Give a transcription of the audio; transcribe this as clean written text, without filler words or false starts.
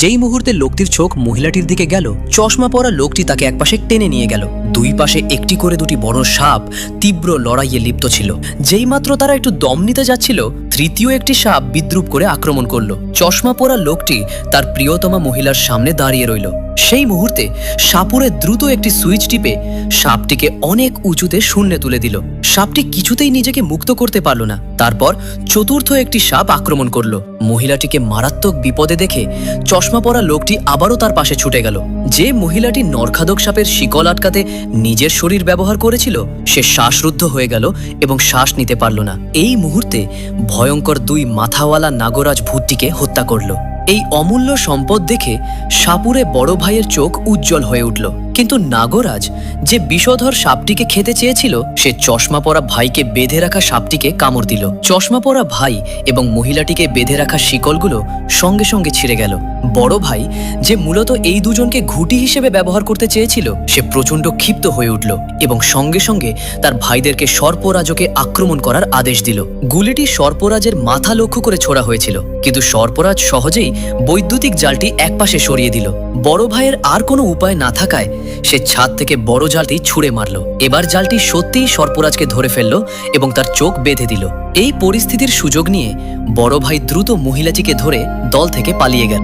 যেই মুহূর্তে লোকটির চোখ মহিলাটির দিকে গেল, চশমা পরা লোকটি তাকে একপাশে টেনে নিয়ে গেল। দুই পাশে একটি করে দুটি বড় সাপ তীব্র লড়াইয়ে লিপ্ত ছিল। যেই মাত্র তারা একটু দম নিতে যাচ্ছিল, তৃতীয় একটি সাপ বিদ্রুপ করে আক্রমণ করলো। চশমা পরা লোকটি তার প্রিয়তমা মহিলার সামনে দাঁড়িয়ে রইল। সেই মুহূর্তে সাপুরে দ্রুত একটি সুইচ টিপে সাপটিকে অনেক উঁচুতে শূন্যে তুলে দিল। সাপটি কিছুতেই নিজেকে মুক্ত করতে পারল না। তারপর চতুর্থ একটি সাপ আক্রমণ করলো। মহিলাটিকে মারাত্মক বিপদে দেখে চশমা পরা লোকটি আবারও তার পাশে ছুটে গেল। যে মহিলাটি নরখাদক সাপের শিকল আটকাতে নিজের শরীর ব্যবহার করেছিল, সে শ্বাসরুদ্ধ হয়ে গেল এবং শ্বাস নিতে পারল না। এই মুহূর্তে ভয়ঙ্কর দুই মাথাওয়ালা নাগরাজ ভূতটিকে হত্যা করল। এই অমূল্য সম্পদ দেখে সাপুরে বড় ভাইয়ের চোখ উজ্জ্বল হয়ে উঠল। কিন্তু নাগরাজ যে বিষধর সাপটিকে খেতে চেয়েছিল, সে চশমা পরা ভাইকে বেঁধে রাখা সাপটিকে কামড় দিল। চশমা পরা ভাই এবং মহিলাটিকে বেঁধে রাখা শিকলগুলো সঙ্গে সঙ্গে ছিঁড়ে গেল। বড় ভাই, যে মূলত এই দুজনকে ঘুঁটি হিসেবে ব্যবহার করতে চেয়েছিল, সে প্রচণ্ড ক্ষিপ্ত হয়ে উঠল এবং সঙ্গে সঙ্গে তার ভাইদেরকে সর্পরাজকে আক্রমণ করার আদেশ দিল। গুলিটি সর্পরাজের মাথা লক্ষ্য করে ছোড়া হয়েছিল, কিন্তু সর্পরাজ সহজেই বৈদ্যুতিক জালটি একপাশে সরিয়ে দিল। বড় ভাইয়ের আর কোনো উপায় না থাকায় সে ছাদ থেকে বড় জালটি ছুঁড়ে মারল। এবার জালটি সত্যিই সর্পরাজকে ধরে ফেলল এবং তার চোখ বেঁধে দিল। এই পরিস্থিতির সুযোগ নিয়ে বড় ভাই দ্রুত মহিলাটিকে ধরে দল থেকে পালিয়ে গেল।